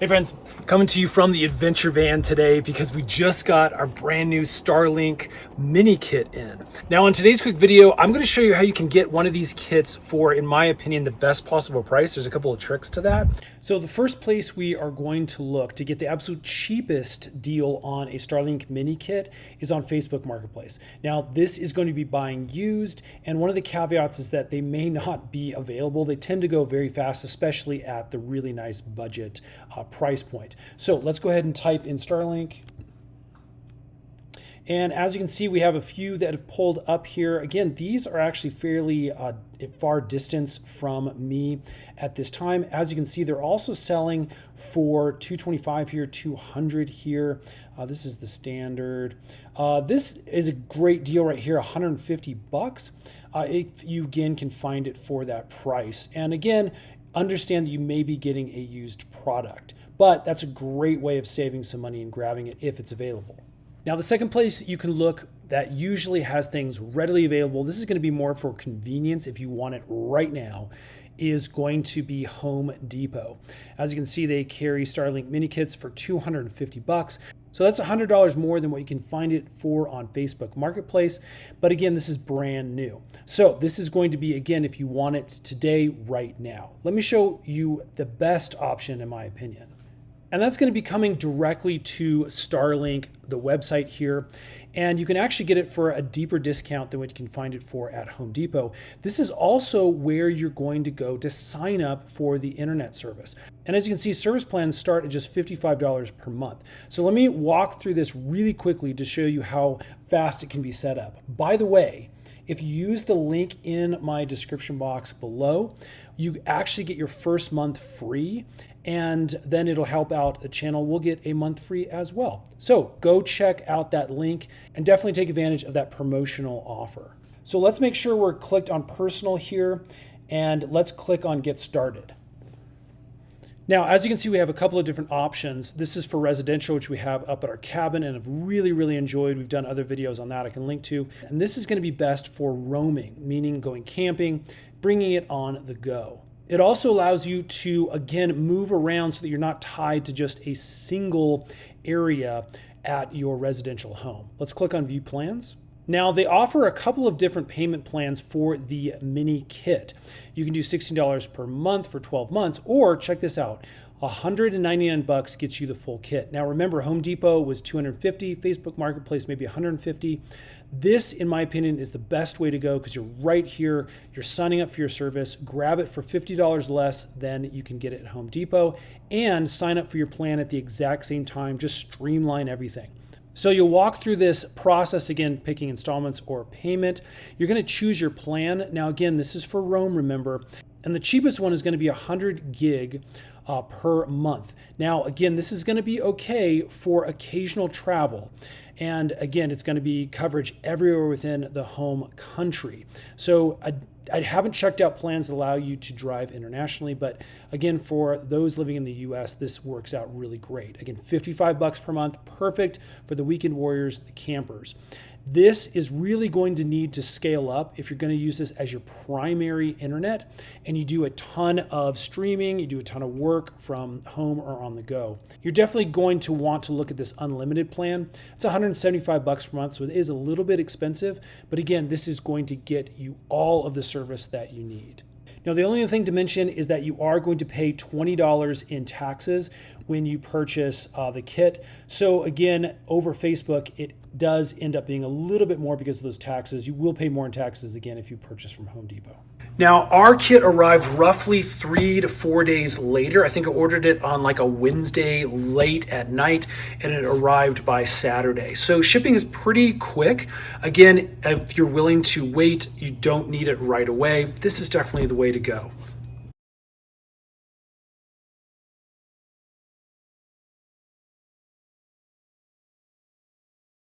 Hey friends, coming to you from the adventure van today because we just got our brand new Starlink Mini kit in. Now in today's quick video, I'm going to show you how you can get one of these kits for, in my opinion, the best possible price. There's a couple of tricks to that. So the first place we are going to look to get the absolute cheapest deal on a Starlink Mini kit is on Facebook Marketplace. Now this is going to be buying used, and one of the caveats is that they may not be available. They tend to go very fast, especially at the really nice budget price point. So let's go ahead and type in Starlink. And as you can see, we have a few that have pulled up here. Again, these are actually fairly far distance from me at this time. As you can see, they're also selling for $225 here, $200 here. This is the standard. This is a great deal right here, $150. If you again can find it for that price. And again, understand that you may be getting a used product, but that's a great way of saving some money and grabbing it if it's available. Now, the second place you can look that usually has things readily available, this is going to be more for convenience if you want it right now, is going to be Home Depot. As you can see, they carry Starlink mini kits for $250. So that's $100 more than what you can find it for on Facebook Marketplace. But again, this is brand new. So this is going to be, again, if you want it today, right now. Let me show you the best option in my opinion. And that's going to be coming directly to Starlink, the website here. And you can actually get it for a deeper discount than what you can find it for at Home Depot. This is also where you're going to go to sign up for the internet service. And as you can see, service plans start at just $55 per month. So let me walk through this really quickly to show you how fast it can be set up. By the way, if you use the link in my description box below, you actually get your first month free, and then it'll help out the channel. We'll get a month free as well. So go check out that link and definitely take advantage of that promotional offer. So let's make sure we're clicked on personal here, and let's click on get started. Now, as you can see, we have a couple of different options. This is for residential, which we have up at our cabin and have really enjoyed. We've done other videos on that I can link to. And this is going to be best for roaming, meaning going camping, bringing it on the go. It also allows you to, again, move around so that you're not tied to just a single area at your residential home. Let's click on View Plans. Now, they offer a couple of different payment plans for the mini kit. You can do $16 per month for 12 months, or check this out, $199 gets you the full kit. Now, remember, Home Depot was $250, Facebook Marketplace maybe $150. This, in my opinion, is the best way to go because you're right here, you're signing up for your service, grab it for $50 less than you can get it at Home Depot, and sign up for your plan at the exact same time. Just streamline everything. So you'll walk through this process, again, picking installments or payment. You're going to choose your plan. Now, again, this is for roam, remember, and the cheapest one is going to be 100 gig per month. Now, again, this is going to be okay for occasional travel. And again, it's going to be coverage everywhere within the home country. So I haven't checked out plans that allow you to drive internationally, but again, for those living in the US, this works out really great. Again, $55 per month, perfect for the weekend warriors, the campers. This is really going to need to scale up if you're going to use this as your primary internet and you do a ton of streaming, you do a ton of work from home or on the go. You're definitely going to want to look at this unlimited plan. It's $175 per month, so it is a little bit expensive, but again, this is going to get you all of the service that you need. Now, the only other thing to mention is that you are going to pay $20 in taxes when you purchase the kit. So again, over Facebook, it does end up being a little bit more because of those taxes. You will pay more in taxes again if you purchase from Home Depot. Now, our kit arrived roughly 3 to 4 days later. I think I ordered it on like a Wednesday late at night, and it arrived by Saturday. So shipping is pretty quick. Again, if you're willing to wait, you don't need it right away. This is definitely the way to go.